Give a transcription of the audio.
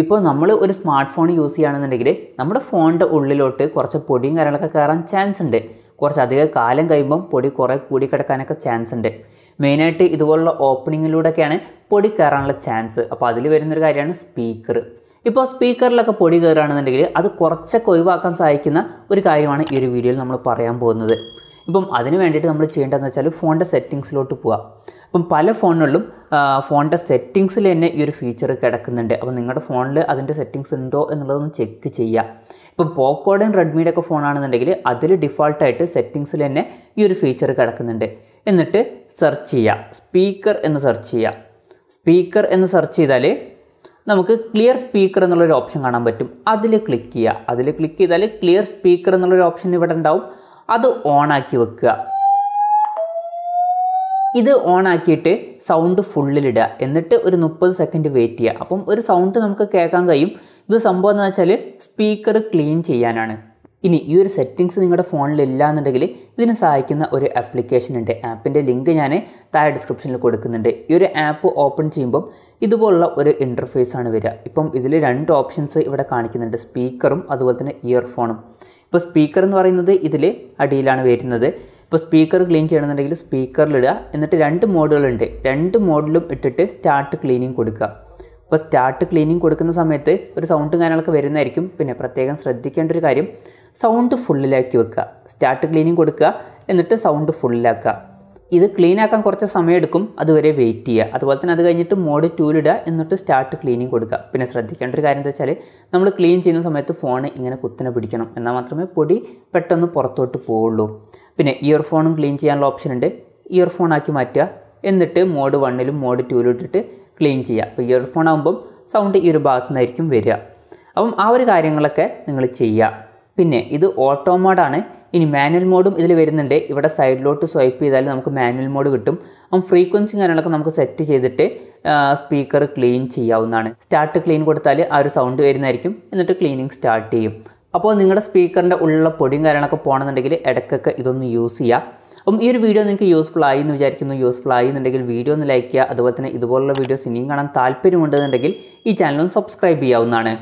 ഇപ്പോൾ നമ്മൾ ഒരു സ്മാർട്ട് ഫോൺ യൂസ് ചെയ്യുകയാണെന്നുണ്ടെങ്കിൽ നമ്മുടെ ഫോണിൻ്റെ ഉള്ളിലോട്ട് കുറച്ച് പൊടിയും കാര്യങ്ങളൊക്കെ കയറാൻ ചാൻസ് ഉണ്ട്. കുറച്ചധികം കാലം കഴിയുമ്പം പൊടി കുറേ കൂടി കിടക്കാനൊക്കെ ചാൻസ് ഉണ്ട്. മെയിനായിട്ട് ഇതുപോലുള്ള ഓപ്പണിങ്ങിലൂടെയൊക്കെയാണ് പൊടി കയറാനുള്ള ചാൻസ്. അപ്പോൾ അതിൽ വരുന്നൊരു കാര്യമാണ് സ്പീക്കർ. ഇപ്പോൾ സ്പീക്കറിലൊക്കെ പൊടി കയറുകയാണെന്നുണ്ടെങ്കിൽ അത് കുറച്ചൊക്കെ ഒഴിവാക്കാൻ സഹായിക്കുന്ന ഒരു കാര്യമാണ് ഈ ഒരു വീഡിയോയിൽ നമ്മൾ പറയാൻ പോകുന്നത്. ഇപ്പം അതിന് വേണ്ടിയിട്ട് നമ്മൾ ചെയ്യേണ്ടതെന്ന് വെച്ചാൽ ഫോണിൻ്റെ സെറ്റിങ്സിലോട്ട് പോവുക. അപ്പം പല ഫോണുകളിലും ഫോണിൻ്റെ സെറ്റിങ്സിൽ തന്നെ ഈ ഒരു ഫീച്ചർ കിടക്കുന്നുണ്ട്. അപ്പോൾ നിങ്ങളുടെ ഫോണിൽ അതിൻ്റെ സെറ്റിങ്സ് ഉണ്ടോ എന്നുള്ളതൊന്ന് ചെക്ക് ചെയ്യുക. ഇപ്പം പോക്കോയുടെയും റെഡ്മിയുടെ ഒക്കെ ഫോണാണെന്നുണ്ടെങ്കിൽ അതിൽ ഡിഫോൾട്ടായിട്ട് സെറ്റിങ്സിൽ തന്നെ ഈ ഒരു ഫീച്ചർ കിടക്കുന്നുണ്ട്. എന്നിട്ട് സെർച്ച് ചെയ്യുക, സ്പീക്കർ എന്ന് സെർച്ച് ചെയ്യുക. സ്പീക്കർ എന്ന് സെർച്ച് ചെയ്താൽ നമുക്ക് ക്ലിയർ സ്പീക്കർ എന്നുള്ളൊരു ഓപ്ഷൻ കാണാൻ പറ്റും. അതിൽ ക്ലിക്ക് ചെയ്യുക. അതിൽ ക്ലിക്ക് ചെയ്താൽ ക്ലിയർ സ്പീക്കർ എന്നുള്ളൊരു ഓപ്ഷൻ ഇവിടെ ഉണ്ടാവും. അത് ഓണാക്കി വെക്കുക. ഇത് ഓണാക്കിയിട്ട് സൗണ്ട് ഫുള്ളിലിടുക. എന്നിട്ട് ഒരു 30 സെക്കൻഡ് വെയിറ്റ് ചെയ്യുക. അപ്പം ഒരു സൗണ്ട് നമുക്ക് കേൾക്കാൻ കഴിയും. ഇത് സംഭവം എന്ന് വെച്ചാൽ സ്പീക്കർ ക്ലീൻ ചെയ്യാനാണ്. ഇനി ഈ ഒരു സെറ്റിങ്സ് നിങ്ങളുടെ ഫോണിൽ ഇല്ല എന്നുണ്ടെങ്കിൽ ഇതിന് സഹായിക്കുന്ന ഒരു ആപ്ലിക്കേഷൻ ഉണ്ട്. ആപ്പിൻ്റെ ലിങ്ക് ഞാൻ താഴെ ഡിസ്ക്രിപ്ഷനിൽ കൊടുക്കുന്നുണ്ട്. ഈ ഒരു ആപ്പ് ഓപ്പൺ ചെയ്യുമ്പം ഇതുപോലുള്ള ഒരു ഇൻ്റർഫേസ് ആണ് വരിക. ഇപ്പം ഇതിൽ 2 ഓപ്ഷൻസ് ഇവിടെ കാണിക്കുന്നുണ്ട്, സ്പീക്കറും അതുപോലെ തന്നെ ഇയർഫോണും. ഇപ്പോൾ സ്പീക്കർ എന്ന് പറയുന്നത് ഇതിൽ അടിയിലാണ് വരുന്നത്. ഇപ്പോൾ സ്പീക്കർ ക്ലീൻ ചെയ്യണമെന്നുണ്ടെങ്കിൽ സ്പീക്കറിലിടുക. എന്നിട്ട് 2 മോഡുകളുണ്ട്. 2 മോഡിലും ഇട്ടിട്ട് സ്റ്റാർട്ട് ക്ലീനിങ് കൊടുക്കുക. അപ്പോൾ സ്റ്റാർട്ട് ക്ലീനിങ് കൊടുക്കുന്ന സമയത്ത് ഒരു സൗണ്ടും കാര്യങ്ങളൊക്കെ വരുന്നതായിരിക്കും. പിന്നെ പ്രത്യേകം ശ്രദ്ധിക്കേണ്ട ഒരു കാര്യം, സൗണ്ട് ഫുള്ളിലാക്കി വെക്കുക. സ്റ്റാർട്ട് ക്ലീനിങ് കൊടുക്കുക, എന്നിട്ട് സൗണ്ട് ഫുള്ളിലാക്കുക. ഇത് ക്ലീൻ ആക്കാൻ കുറച്ച് സമയം എടുക്കും, അതുവരെ വെയിറ്റ് ചെയ്യുക. അതുപോലെ തന്നെ അത് കഴിഞ്ഞിട്ട് മോഡ് 2 എന്നിട്ട് സ്റ്റാർട്ട് ക്ലീനിങ് കൊടുക്കുക. പിന്നെ ശ്രദ്ധിക്കേണ്ട ഒരു കാര്യം എന്താ വെച്ചാൽ നമ്മൾ ക്ലീൻ ചെയ്യുന്ന സമയത്ത് ഫോൺ ഇങ്ങനെ കുത്തിനെ പിടിക്കണം, എന്നാൽ മാത്രമേ പൊടി പെട്ടെന്ന് പുറത്തോട്ട് പോവുള്ളൂ. പിന്നെ ഇയർഫോണും ക്ലീൻ ചെയ്യാനുള്ള ഓപ്ഷൻ ഉണ്ട്. ഇയർഫോൺ ആക്കി മാറ്റുക. എന്നിട്ട് മോഡ് 1 മോഡ് 2 ഇട്ടിട്ട് ക്ലീൻ ചെയ്യുക. അപ്പോൾ ഇയർഫോൺ ആകുമ്പം സൗണ്ട് ഈ ഒരു ഭാഗത്തു നിന്നായിരിക്കും വരിക. അപ്പം ആ ഒരു കാര്യങ്ങളൊക്കെ നിങ്ങൾ ചെയ്യുക. പിന്നെ ഇത് ഓട്ടോ മോഡാണ്. ഇനി മാനുവൽ മോഡും ഇതിൽ വരുന്നുണ്ട്. ഇവിടെ സൈഡിലോട്ട് സ്വൈപ്പ് ചെയ്താൽ നമുക്ക് മാനുവൽ മോഡ് കിട്ടും. അപ്പം ഫ്രീക്വൻസി കാര്യങ്ങളൊക്കെ നമുക്ക് സെറ്റ് ചെയ്തിട്ട് സ്പീക്കർ ക്ലീൻ ചെയ്യാവുന്നതാണ്. സ്റ്റാർട്ട് ക്ലീൻ കൊടുത്താൽ ആ ഒരു സൗണ്ട് വരുന്നതായിരിക്കും. എന്നിട്ട് ക്ലീനിങ് സ്റ്റാർട്ട് ചെയ്യും. അപ്പോൾ നിങ്ങളുടെ സ്പീക്കറിൻ്റെ ഉള്ളിലുള്ള പൊടിയും കാര്യങ്ങളൊക്കെ പോകണമെന്നുണ്ടെങ്കിൽ ഇടയ്ക്കൊക്കെ ഇതൊന്ന് യൂസ് ചെയ്യുക. അപ്പം ഈ ഒരു വീഡിയോ നിങ്ങൾക്ക് യൂസ്ഫുൾ ആയി എന്ന് വിചാരിക്കുന്നു. യൂസ്ഫുൾ ആയി എന്നുണ്ടെങ്കിൽ വീഡിയോ ഒന്ന് ലൈക്ക് ചെയ്യുക. അതുപോലെ തന്നെ ഇതുപോലുള്ള വീഡിയോസ് ഇനിയും കാണാൻ താല്പര്യമുണ്ടെന്നുണ്ടെങ്കിൽ ഈ ചാനൽ ഒന്ന് സബ്സ്ക്രൈബ് ചെയ്യാവുന്നതാണ്.